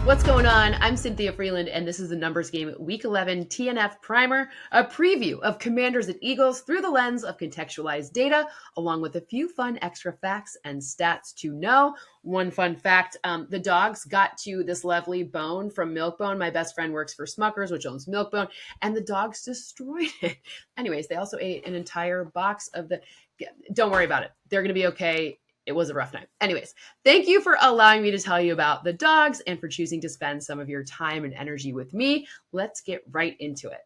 What's going on? I'm Cynthia Frelund, and this is the Numbers Game Week 11 TNF Primer, a preview of Commanders and Eagles through the lens of contextualized data, along with a few fun extra facts and stats to know. One fun fact, the dogs got to this lovely bone from Milkbone. My best friend works for Smucker's, which owns Milkbone, and the dogs destroyed it. Anyways, they also ate an entire box of the... Don't worry about it. They're going to be okay. It was a rough night. Anyways, thank you for allowing me to tell you about the dogs and for choosing to spend some of your time and energy with me. Let's get right into it.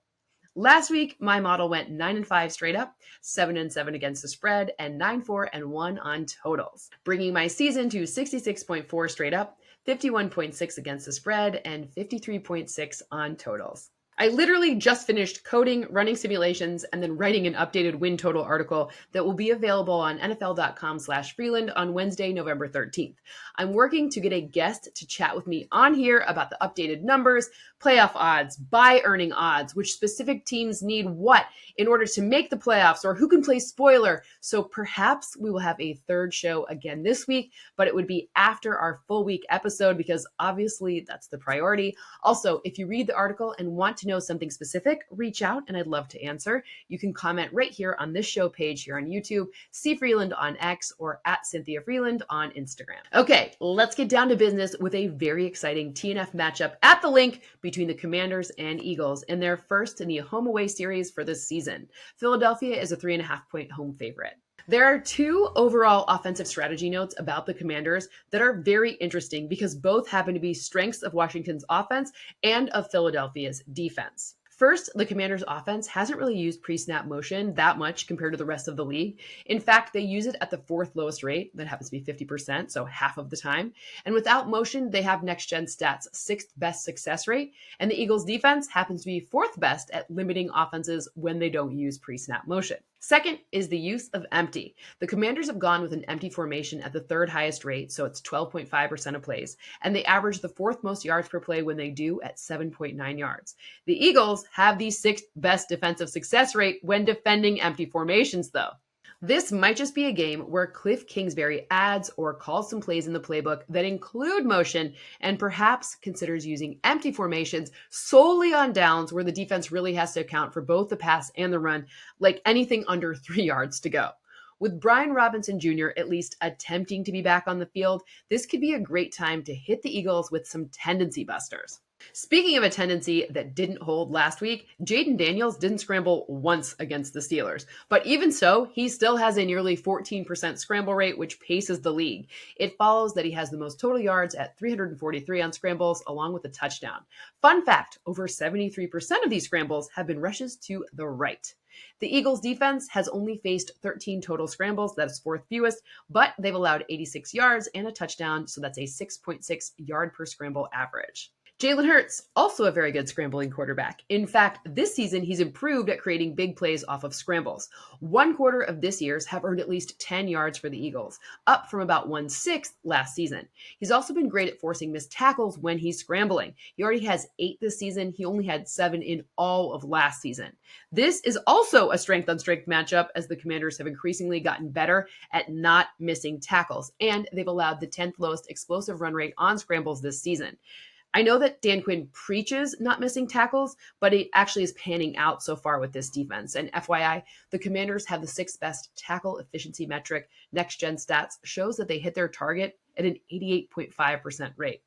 Last week, my model went 9-5 straight up, 7-7 against the spread, and 9-4-1 on totals, bringing my season to 66.4 straight up, 51.6 against the spread, and 53.6 on totals. I literally just finished coding, running simulations, and then writing an updated win total article that will be available on NFL.com/Frelund on Wednesday, November 13th. I'm working to get a guest to chat with me on here about the updated numbers, playoff odds, bye earning odds, which specific teams need what in order to make the playoffs, or who can play spoiler. So perhaps we will have a third show again this week, but it would be after our full week episode because obviously that's the priority. Also, if you read the article and want to know something specific, reach out and I'd love to answer. You can comment right here on this show page here on YouTube, C Frelund on X, or at Cynthia Frelund on Instagram. Okay, let's get down to business with a very exciting TNF matchup at the link between the Commanders and Eagles in their first in the home away series for this season. Philadelphia is a 3.5-point home favorite. There are two overall offensive strategy notes about the Commanders that are very interesting because both happen to be strengths of Washington's offense and of Philadelphia's defense. First, the Commanders' offense hasn't really used pre-snap motion that much compared to the rest of the league. In fact, they use it at the fourth lowest rate. That happens to be 50%, so half of the time. And without motion, they have next-gen stats' sixth best success rate. And the Eagles' defense happens to be fourth best at limiting offenses when they don't use pre-snap motion. Second is the use of empty. The Commanders have gone with an empty formation at the third highest rate, so it's 12.5% of plays, and they average the fourth most yards per play when they do at 7.9 yards. The Eagles have the sixth best defensive success rate when defending empty formations, though. This might just be a game where Cliff Kingsbury adds or calls some plays in the playbook that include motion and perhaps considers using empty formations solely on downs where the defense really has to account for both the pass and the run, like anything under 3 yards to go. With Brian Robinson Jr. at least attempting to be back on the field, this could be a great time to hit the Eagles with some tendency busters. Speaking of a tendency that didn't hold last week, Jaden Daniels didn't scramble once against the Steelers. But even so, he still has a nearly 14% scramble rate, which paces the league. It follows that he has the most total yards at 343 on scrambles, along with a touchdown. Fun fact, over 73% of these scrambles have been rushes to the right. The Eagles' defense has only faced 13 total scrambles, that is fourth fewest, but they've allowed 86 yards and a touchdown, so that's a 6.6 yard per scramble average. Jalen Hurts, also a very good scrambling quarterback. In fact, this season, he's improved at creating big plays off of scrambles. 1/4 of this year's have earned at least 10 yards for the Eagles, up from about 1/6 last season. He's also been great at forcing missed tackles when he's scrambling. He already has 8 this season. He only had 7 in all of last season. This is also a strength-on-strength matchup as the Commanders have increasingly gotten better at not missing tackles, and they've allowed the 10th lowest explosive run rate on scrambles this season. I know that Dan Quinn preaches not missing tackles, but it actually is panning out so far with this defense. And FYI, the Commanders have the 6th best tackle efficiency metric. Next Gen Stats shows that they hit their target at an 88.5% rate.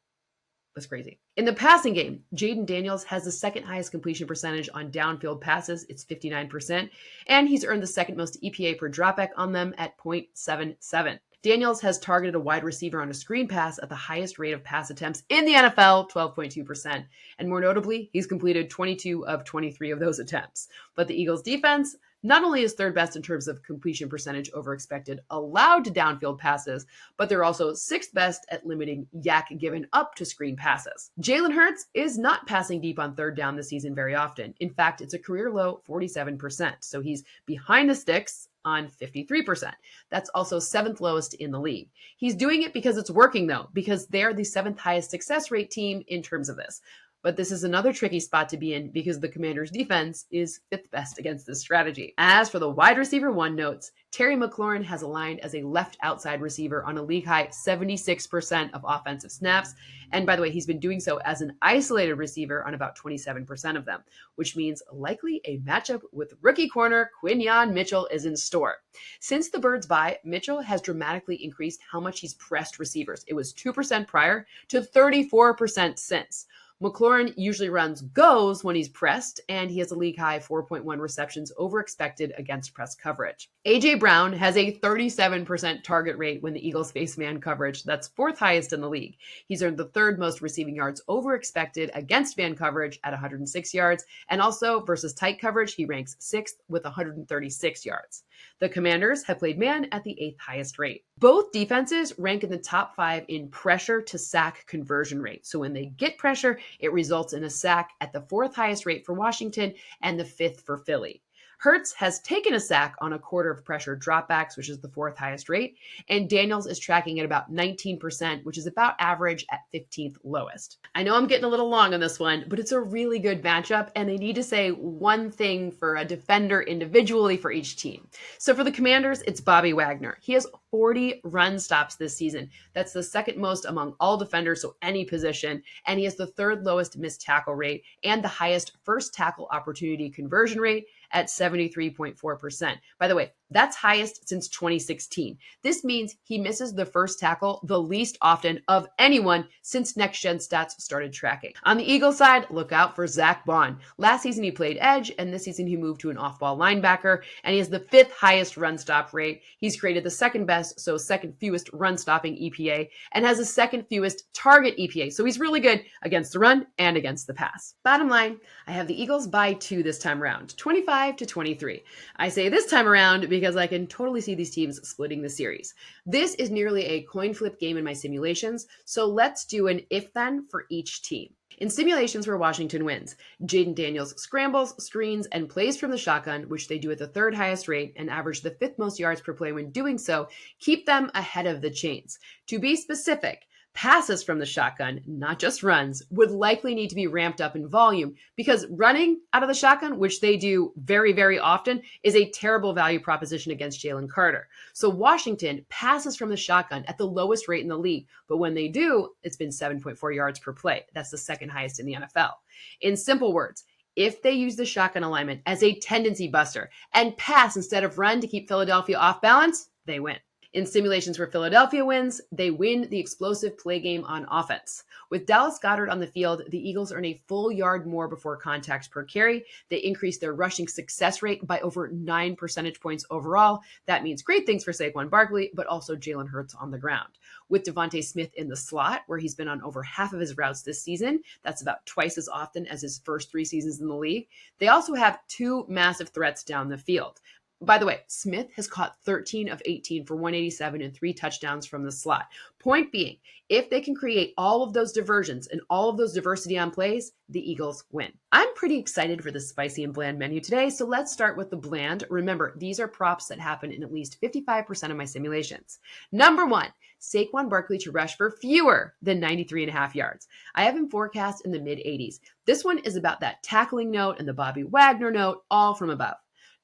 That's crazy. In the passing game, Jaden Daniels has the 2nd highest completion percentage on downfield passes. It's 59%. And he's earned the 2nd most EPA per dropback on them at 0.77. Daniels has targeted a wide receiver on a screen pass at the highest rate of pass attempts in the NFL, 12.2%. And more notably, he's completed 22 of 23 of those attempts. But the Eagles' defense not only is 3rd best in terms of completion percentage over expected allowed to downfield passes, but they're also 6th best at limiting yak given up to screen passes. Jalen Hurts is not passing deep on 3rd down this season very often. In fact, it's a career low 47%. So he's behind the sticks on 53%. That's also 7th lowest in the league. He's doing it because it's working though, because they're the 7th highest success rate team in terms of this. But this is another tricky spot to be in because the Commanders' defense is fifth best against this strategy. As for the wide receiver one notes, Terry McLaurin has aligned as a left outside receiver on a league-high 76% of offensive snaps. And by the way, he's been doing so as an isolated receiver on about 27% of them, which means likely a matchup with rookie corner Quinyon Mitchell is in store. Since the Birds' bye, Mitchell has dramatically increased how much he's pressed receivers. It was 2% prior to 34% since. McLaurin usually runs goes when he's pressed, and he has a league-high 4.1 receptions over expected against press coverage. A.J. Brown has a 37% target rate when the Eagles face man coverage. That's fourth highest in the league. He's earned the third most receiving yards over expected against man coverage at 106 yards, and also versus tight coverage, he ranks sixth with 136 yards. The Commanders have played man at the eighth highest rate. Both defenses rank in the top 5 in pressure to sack conversion rate. So when they get pressure, it results in a sack at the fourth highest rate for Washington and the fifth for Philly. Hurts has taken a sack on a quarter of pressure dropbacks, which is the fourth highest rate, and Daniels is tracking at about 19%, which is about average at 15th lowest. I know I'm getting a little long on this one, but it's a really good matchup, and they need to say one thing for a defender individually for each team. So for the Commanders, it's Bobby Wagner. He has 40 run stops this season. That's the second most among all defenders, so any position, and he has the third lowest missed tackle rate and the highest first tackle opportunity conversion rate at 73.4%. By the way, that's highest since 2016. This means he misses the first tackle the least often of anyone since Next Gen Stats started tracking. On the Eagles side, look out for Zach Bond. Last season he played edge, and this season he moved to an off-ball linebacker, and he has the fifth highest run stop rate. He's created the second best, so second fewest run stopping EPA, and has the second fewest target EPA. So he's really good against the run and against the pass. Bottom line, I have the Eagles by 2 this time around, 25-23. I say this time around because I can totally see these teams splitting the series. This is nearly a coin flip game in my simulations, so let's do an if-then for each team. In simulations where Washington wins, Jaden Daniels scrambles, screens, and plays from the shotgun, which they do at the third highest rate and average the fifth most yards per play when doing so, keep them ahead of the chains. To be specific, passes from the shotgun, not just runs, would likely need to be ramped up in volume because running out of the shotgun, which they do very, very often, is a terrible value proposition against Jalen Carter. So Washington passes from the shotgun at the lowest rate in the league, but when they do, it's been 7.4 yards per play. That's the second highest in the NFL. In simple words, if they use the shotgun alignment as a tendency buster and pass instead of run to keep Philadelphia off balance, they win. In simulations where Philadelphia wins, they win the explosive play game on offense. With Dallas Goedert on the field, the Eagles earn a full yard more before contact per carry. They increase their rushing success rate by over 9 percentage points overall. That means great things for Saquon Barkley, but also Jalen Hurts on the ground. With Devontae Smith in the slot, where he's been on over half of his routes this season, that's about twice as often as his first 3 seasons in the league. They also have 2 massive threats down the field. By the way, Smith has caught 13 of 18 for 187 and 3 touchdowns from the slot. Point being, if they can create all of those diversions and all of those diversity on plays, the Eagles win. I'm pretty excited for the spicy and bland menu today, so let's start with the bland. Remember, these are props that happen in at least 55% of my simulations. Number 1, Saquon Barkley to rush for fewer than 93.5 yards. I have him forecast in the mid-80s. This one is about that tackling note and the Bobby Wagner note, all from above.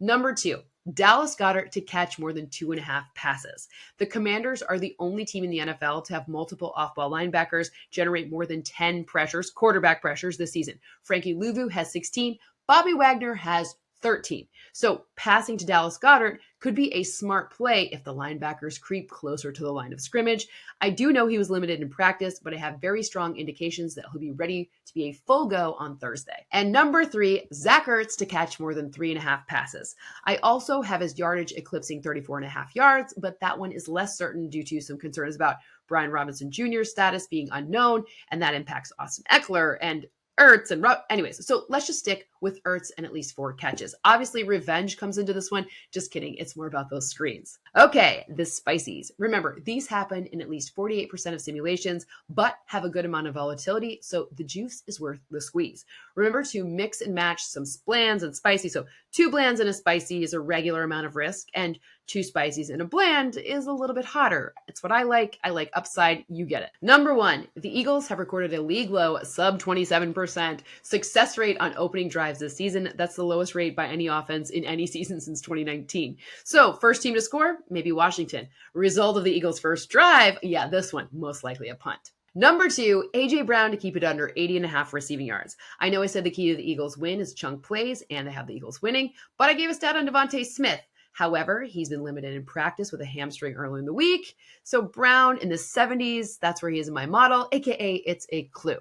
Number 2, Dallas Goedert to catch more than 2.5 passes. The Commanders are the only team in the NFL to have multiple off-ball linebackers generate more than 10 pressures, quarterback pressures this season. Frankie Louvu has 16. Bobby Wagner has 13. So passing to Dallas Goedert could be a smart play if the linebackers creep closer to the line of scrimmage. I do know he was limited in practice, but I have very strong indications that he'll be ready to be a full go on Thursday. And number 3, Zach Ertz to catch more than 3.5 passes. I also have his yardage eclipsing 34.5 yards, but that one is less certain due to some concerns about Brian Robinson Jr.'s status being unknown, and that impacts Austin Eckler and Ertz and anyways, so let's just stick with Ertz and at least 4 catches. Obviously, revenge comes into this one. Just kidding. It's more about those screens. Okay, the spicies. Remember, these happen in at least 48% of simulations, but have a good amount of volatility, so the juice is worth the squeeze. Remember to mix and match some blands and spicy. So 2 blands and a spicy is a regular amount of risk, and Two spices and a bland is a little bit hotter. It's what I like. I like upside. You get it. Number one, the Eagles have recorded a league low sub 27% success rate on opening drives this season. That's the lowest rate by any offense in any season since 2019. So first team to score, maybe Washington. Result of the Eagles' first drive, yeah, this one, most likely a punt. Number two, A.J. Brown to keep it under 80.5 receiving yards. I know I said the key to the Eagles' win is chunk plays, and they have the Eagles winning, but I gave a stat on Devontae Smith. However, he's been limited in practice with a hamstring early in the week. So Brown in the 70s, that's where he is in my model, aka it's a clue.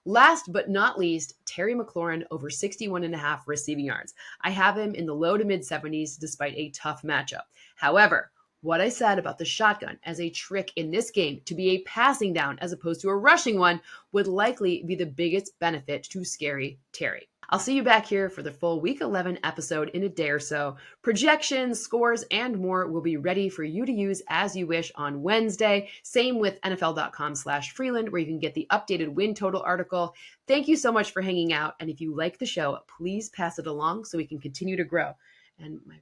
Last but not least, Terry McLaurin over 61.5 receiving yards. I have him in the low to mid 70s despite a tough matchup. However, what I said about the shotgun as a trick in this game to be a passing down as opposed to a rushing one would likely be the biggest benefit to Scary Terry. I'll see you back here for the full Week 11 episode in a day or so. Projections, scores, and more will be ready for you to use as you wish on Wednesday. Same with NFL.com/Frelund, where you can get the updated win total article. Thank you so much for hanging out. And if you like the show, please pass it along so we can continue to grow. And my